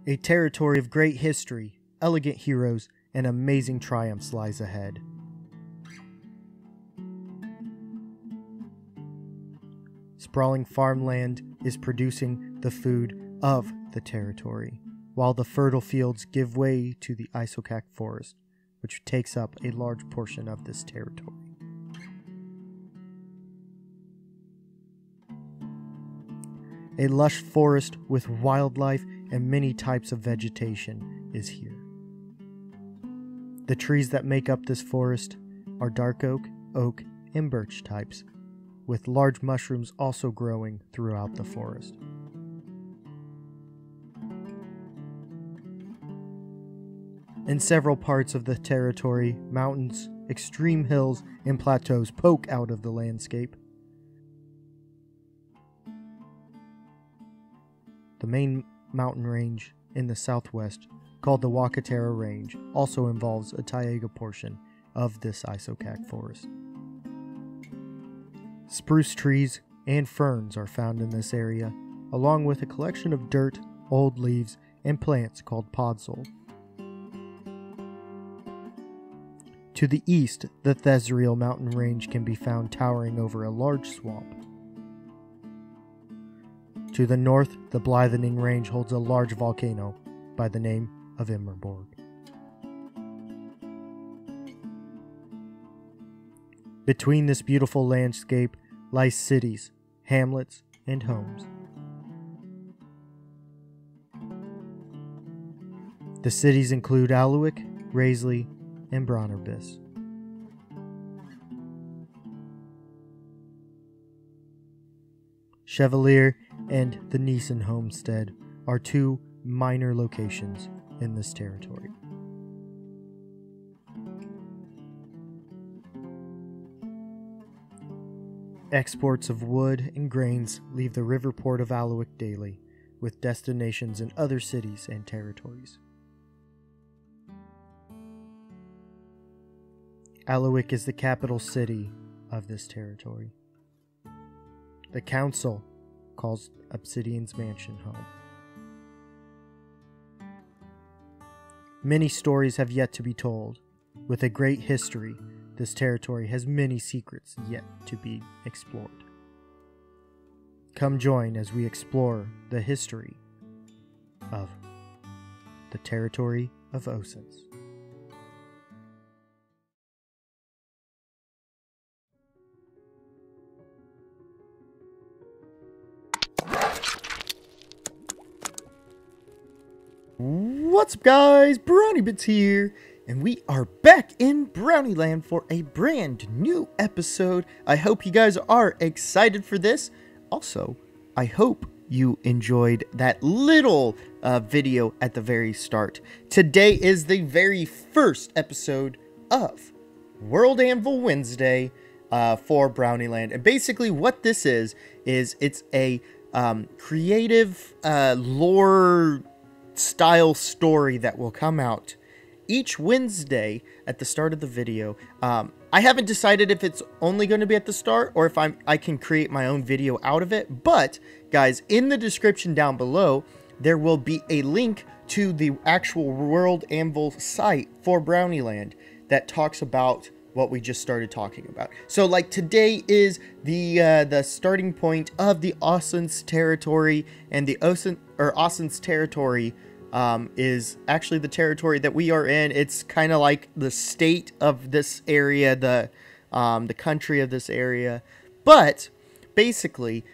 A territory of great history, elegant heroes, and amazing triumphs lies ahead. Sprawling farmland is producing the food of the territory, while the fertile fields give way to the isocac forest, which takes up a large portion of this territory. A lush forest with wildlife and many types of vegetation is here. The trees that make up this forest are dark oak, and birch types, with large mushrooms also growing throughout the forest. In several parts of the territory, mountains, extreme hills, and plateaus poke out of the landscape. The main mountain range in the southwest, called the Wakatara Range, also involves a taiga portion of this isocac forest. Spruce trees and ferns are found in this area, along with a collection of dirt, old leaves, and plants called podzol. To the east, the Thezreal mountain range can be found towering over a large swamp. To the north, the Blythening Range holds a large volcano by the name of Immerborg. Between this beautiful landscape lie cities, hamlets, and homes. The cities include Aluik, Raisley, and BrownieBits. Chevalier and the Neeson Homestead are two minor locations in this territory. Exports of wood and grains leave the river port of Aluik daily, with destinations in other cities and territories. Aluik is the capital city of this territory. The council calls Obsidian's mansion home. Many stories have yet to be told. With a great history, this territory has many secrets yet to be explored. Come join as we explore the history of the territory of Osins. What's up, guys? BrownieBits here, and we are back in BrownieLand for a brand new episode. I hope you guys are excited for this. Also, I hope you enjoyed that little video at the very start. Today is the very first episode of World Anvil Wednesday for BrownieLand, and basically what this is it's a creative lore style story that will come out each Wednesday at the start of the video. I haven't decided if it's only going to be at the start or if I can create my own video out of it, but guys, in the description down below there will be a link to the actual World Anvil site for BrownieLand that talks about what we just started talking about. So like today is the starting point of the Osins territory, and the Osins territory is actually the territory that we are in. It's kind of like the state of this area, the country of this area. But basically,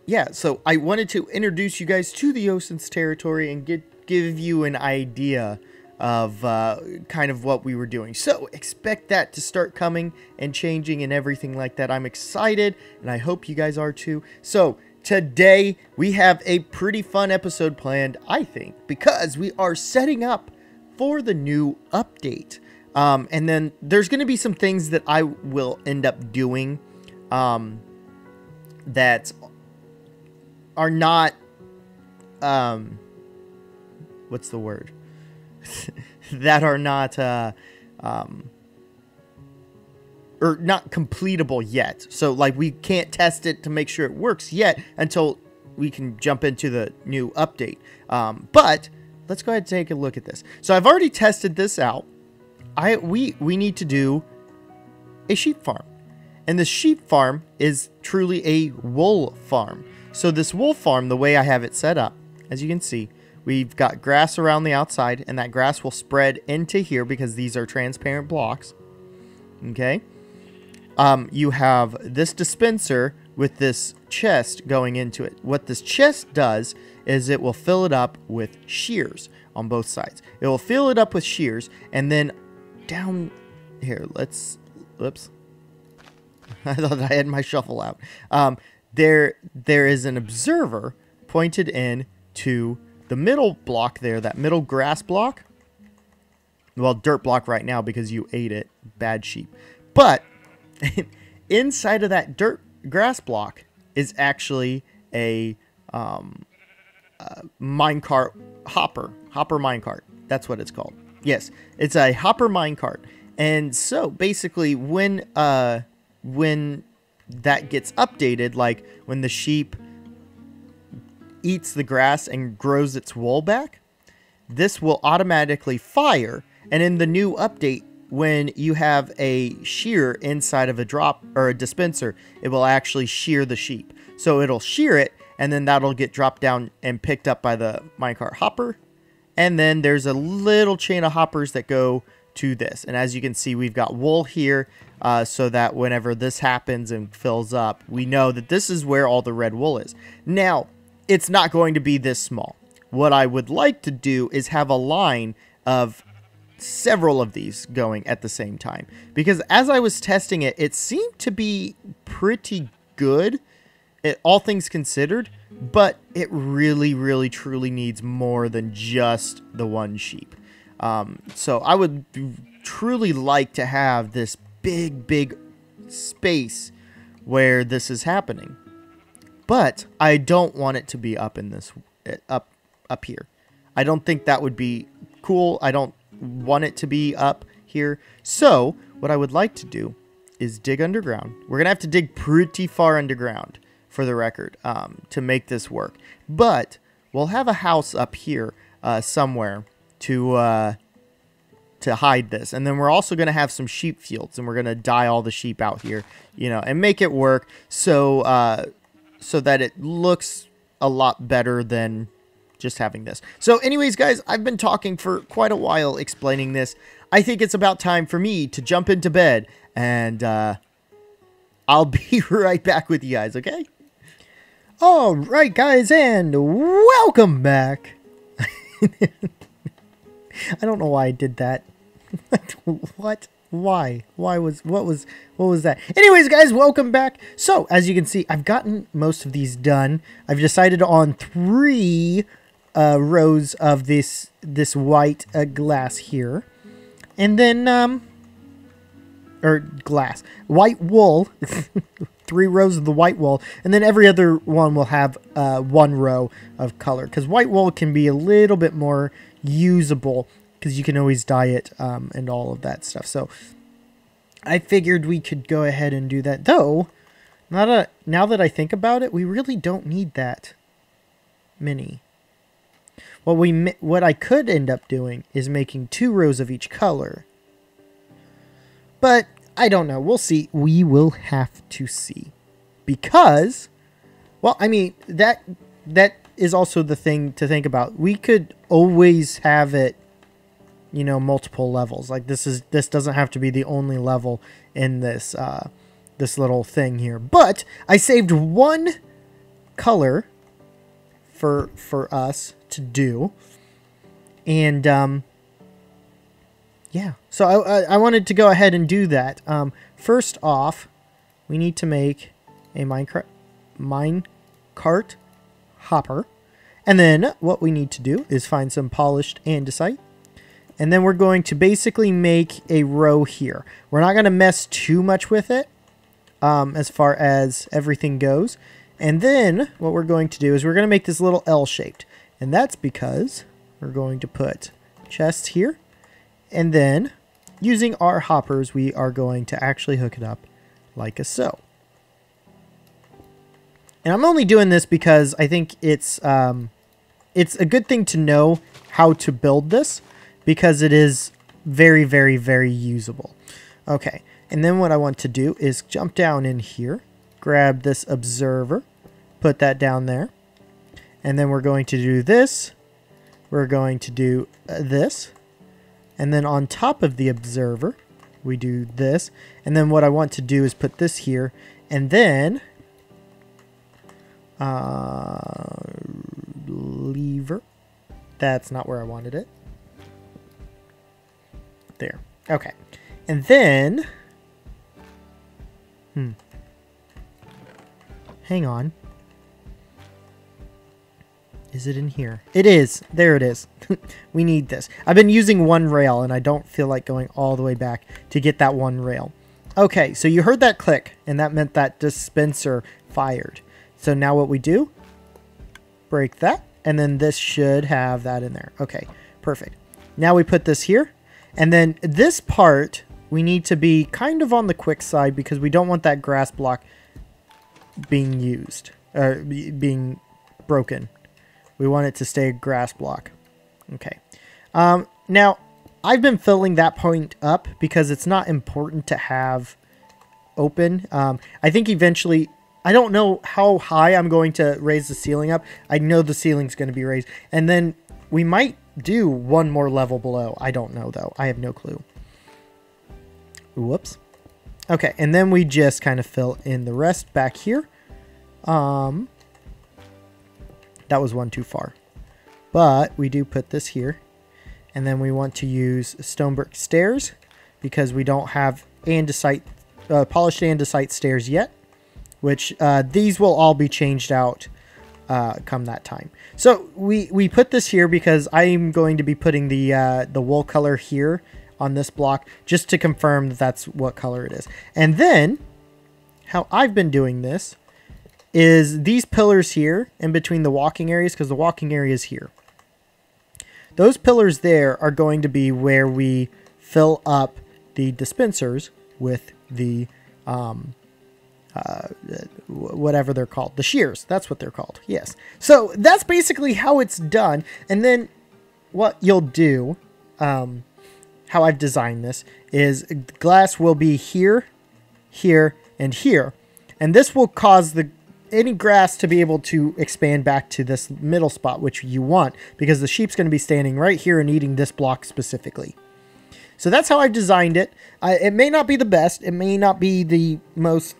yeah, so I wanted to introduce you guys to the Osins territory and give you an idea of kind of what we were doing. So expect that to start coming and changing and everything like that. I'm excited, and I hope you guys are too. So today we have a pretty fun episode planned, I think, because we are setting up for the new update. And then there's going to be some things that I will end up doing that are not what's the word? that are not or not completable yet. So like we can't test it to make sure it works yet until we can jump into the new update. But let's go ahead and take a look at this. So I've already tested this out. We need to do a sheep farm. And the sheep farm is truly a wool farm. So this wool farm, the way I have it set up, as you can see, we've got grass around the outside, and that grass will spread into here because these are transparent blocks. Okay. You have this dispenser with this chest going into it. What this chest does is it will fill it up with shears on both sides. It will fill it up with shears, and then down here, whoops. I thought I had my shovel out. There is an observer pointed in to the middle block there, that middle grass block. Well, dirt block right now because you ate it, bad sheep. But inside of that grass block is actually a minecart hopper minecart. That's what it's called. Yes, it's a hopper minecart. And so basically when that gets updated, like when the sheep eats the grass and grows its wool back, this will automatically fire. And in the new update, when you have a shear inside of a drop or a dispenser, it will actually shear the sheep. So it'll shear it, and then that'll get dropped down and picked up by the minecart hopper. And then there's a little chain of hoppers that go to this. And as you can see, we've got wool here, so that whenever this happens and fills up, we know that this is where all the red wool is. Now, it's not going to be this small. What I would like to do is have a line of several of these going at the same time, because as I was testing it, it seemed to be pretty good, all things considered, but it really truly needs more than just the one sheep. So I would truly like to have this big space where this is happening, but I don't want it to be up in this up here. I don't think that would be cool. I don't want it to be up here. So what I would like to do is dig underground. We're gonna have to dig pretty far underground, for the record, to make this work. But we'll have a house up here somewhere to hide this. And then we're also gonna have some sheep fields, and we're gonna dye all the sheep out here, you know, and make it work so so that it looks a lot better than just having this. So anyways, guys, I've been talking for quite a while explaining this. I think it's about time for me to jump into bed, and I'll be right back with you guys, okay? All right, guys, and welcome back. I don't know why I did that. What? Why? What was that? Anyways, guys, welcome back. So, as you can see, I've gotten most of these done. I've decided on 3 rows of this white glass here. And then, or glass. White wool. 3 rows of the white wool. And then every other one will have 1 row of color. Because white wool can be a little bit more usable, because you can always dye it and all of that stuff. So I figured we could go ahead and do that. Though, now that I think about it, we really don't need that many. What I could end up doing is making 2 rows of each color. But I don't know. We'll see. We will have to see. Because, well, I mean, that is also the thing to think about. We could always have it, you know, multiple levels. Like this doesn't have to be the only level in this this little thing here. But I saved 1 color for us to do, and yeah. So I wanted to go ahead and do that. First off, we need to make a minecart hopper, and then what we need to do is find some polished andesite. And then we're going to basically make a row here. We're not going to mess too much with it as far as everything goes. And then what we're going to do is we're going to make this little L-shaped. And that's because we're going to put chests here. And then using our hoppers, we are going to actually hook it up like so. And I'm only doing this because I think it's it's a good thing to know how to build this because it is very, very, very usable. Okay, and then what I want to do is jump down in here, grab this observer, put that down there, and then we're going to do this. We're going to do this, and then on top of the observer, we do this, and then what I want to do is put this here, and then lever. That's not where I wanted it. There. Okay. And then hang on. Is it in here? It is. There it is. We need this. I've been using one rail and I don't feel like going all the way back to get that one rail. Okay, so you heard that click and that meant that dispenser fired. So now what we do, break that, and then this should have that in there. Okay, perfect. Now we put this here, and then this part, we need to be kind of on the quick side because we don't want that grass block being used, or being broken. We want it to stay a grass block. Okay. Now, I've been filling that point up because it's not important to have open. I think eventually, I don't know how high I'm going to raise the ceiling up. I know the ceiling's going to be raised. And then we might do one more level below. I don't know, though. I have no clue. Whoops. Okay, and then we just kind of fill in the rest back here. That was one too far. But we do put this here. And then we want to use stone brick stairs because we don't have andesite, polished andesite stairs yet. Which these will all be changed out come that time. So we put this here because I'm going to be putting the wool color here on this block just to confirm that that's what color it is. And then how I've been doing this is these pillars here in between the walking areas, because the walking area is here. Those pillars there are going to be where we fill up the dispensers with the whatever they're called, the shears. That's what they're called. Yes. So that's basically how it's done. And then what you'll do, how I've designed this, is glass will be here, here, and here. And this will cause any grass to be able to expand back to this middle spot, which you want, because the sheep's going to be standing right here and eating this block specifically. So that's how I've designed it. It may not be the best. It may not be the most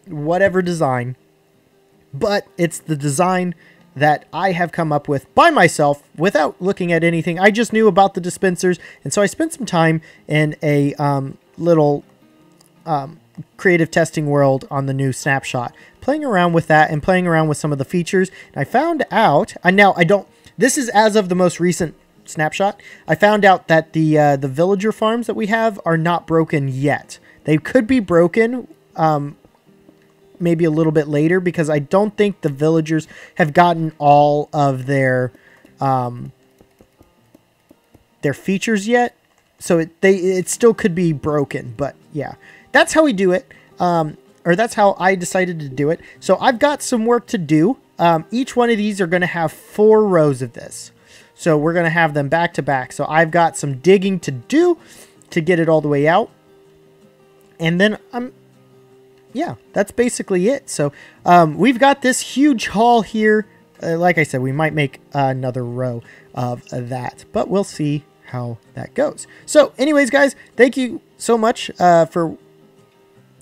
whatever design, but it's the design that I have come up with by myself without looking at anything. I just knew about the dispensers, and so I spent some time in a little creative testing world on the new snapshot, playing around with that and playing around with some of the features. And I found out, and now I don't, this is as of the most recent snapshot, I found out that the villager farms that we have are not broken yet. They could be broken maybe a little bit later, because I don't think the villagers have gotten all of their features yet. So it still could be broken, but yeah, that's how we do it. Or that's how I decided to do it. So I've got some work to do. Each one of these are going to have 4 rows of this. So we're going to have them back to back. So I've got some digging to do to get it all the way out. And then yeah, that's basically it. So we've got this huge haul here. Like I said, we might make another row of that, but we'll see how that goes. So anyways, guys, thank you so much for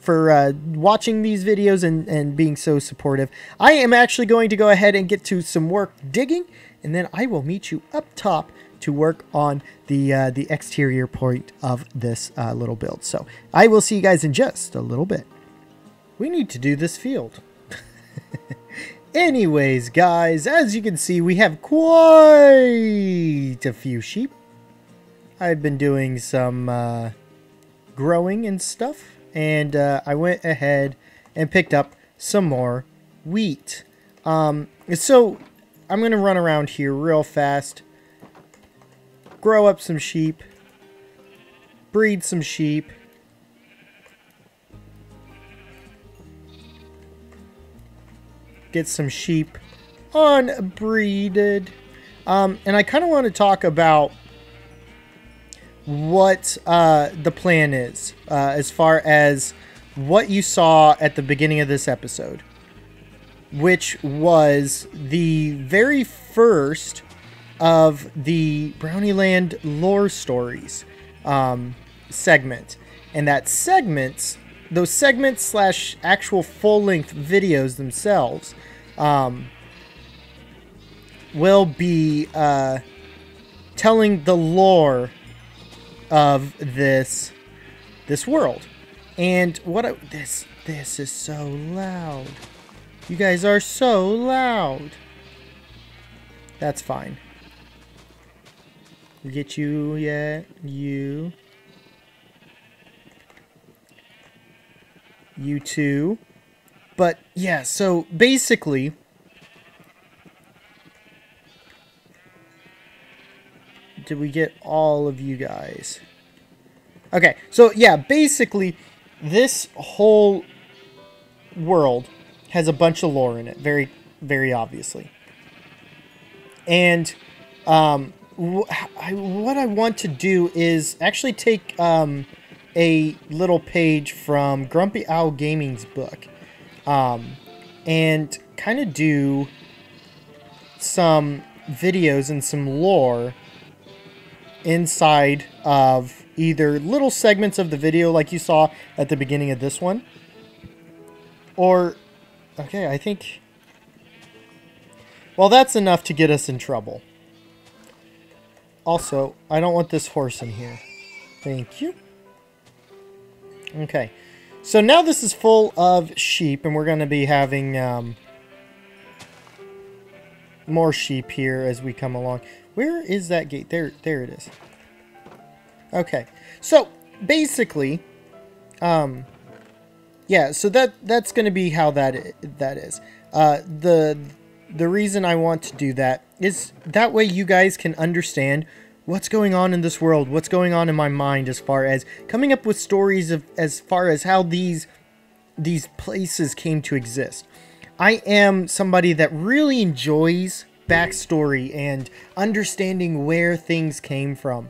watching these videos and being so supportive. I am actually going to go ahead and get to some work digging, and then I will meet you up top to work on the exterior point of this little build. So I will see you guys in just a little bit. We need to do this field. Anyways, guys, as you can see, we have quite a few sheep. I've been doing some growing and stuff, and I went ahead and picked up some more wheat. So I'm going to run around here real fast, grow up some sheep, breed some sheep, get some sheep unbreeded. And I kind of want to talk about what the plan is as far as what you saw at the beginning of this episode, which was the very first of the BrownieLand lore stories segment. And that those segments slash actual full-length videos themselves will be telling the lore of this world. And this is so loud. You guys are so loud. That's fine. We get you, yeah, you too. But yeah, so basically, did we get all of you guys? Okay, so yeah, basically, this whole world has a bunch of lore in it, very, very obviously. And what I want to do is actually take a little page from Grumpy Owl Gaming's book and kind of do some videos and some lore inside of either little segments of the video like you saw at the beginning of this one, or okay, I think, well, that's enough to get us in trouble. Also, I don't want this horse in here. Thank you. Okay, so now this is full of sheep, and we're going to be having more sheep here as we come along. Where is that gate? There it is. Okay, so basically, yeah, so that's going to be how that is. The reason I want to do that is that way you guys can understand what's going on in this world, what's going on in my mind as far as coming up with stories of as far as how these places came to exist. I am somebody that really enjoys backstory and understanding where things came from.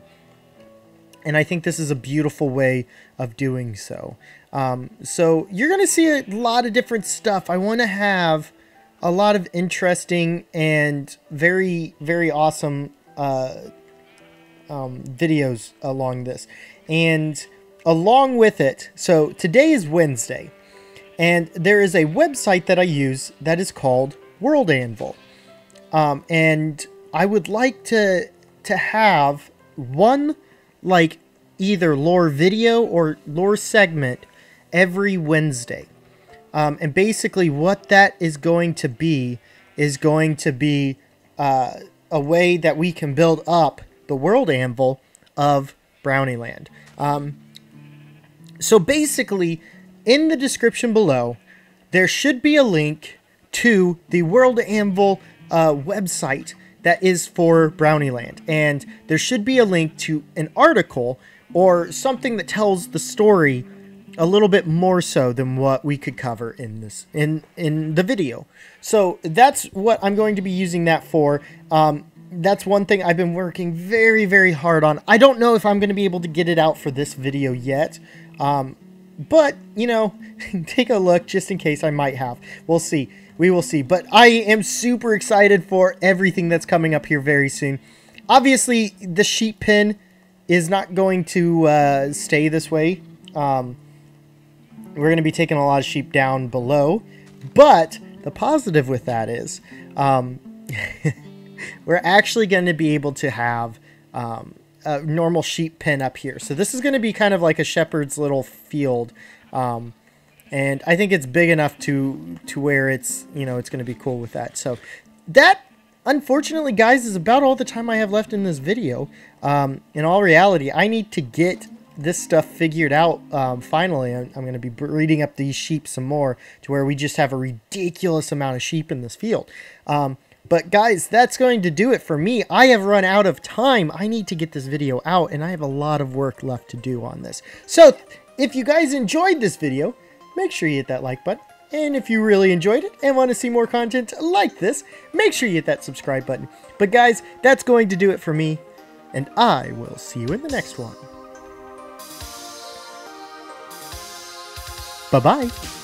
And I think this is a beautiful way of doing so. So you're going to see a lot of different stuff. I want to have a lot of interesting and very, very awesome videos along this. And along with it, so today is Wednesday. And there is a website that I use that is called World Anvil. And I would like to have one, like, either lore video or lore segment every Wednesday. And basically what that is going to be a way that we can build up the World Anvil of BrownieLand. So basically, in the description below, there should be a link to the World Anvil website that is for BrownieLand. And there should be a link to an article or something that tells the story a little bit more so than what we could cover in this in the video. So that's what I'm going to be using that for. That's one thing I've been working very, very hard on. I don't know if I'm going to be able to get it out for this video yet. But, you know, take a look just in case I might have. We'll see. We will see. But I am super excited for everything that's coming up here very soon. Obviously, the sheep pen is not going to stay this way. We're going to be taking a lot of sheep down below. But the positive with that is we're actually going to be able to have a normal sheep pen up here. So this is going to be kind of like a shepherd's little field. And I think it's big enough to where it's, you know, it's going to be cool with that. So that, unfortunately, guys, is about all the time I have left in this video. In all reality, I need to get this stuff figured out. Finally, I'm going to be breeding up these sheep some more to where we just have a ridiculous amount of sheep in this field. But guys, that's going to do it for me. I have run out of time. I need to get this video out, and I have a lot of work left to do on this. So if you guys enjoyed this video, make sure you hit that like button. And if you really enjoyed it and want to see more content like this, make sure you hit that subscribe button. But guys, that's going to do it for me, and I will see you in the next one. Bye-bye.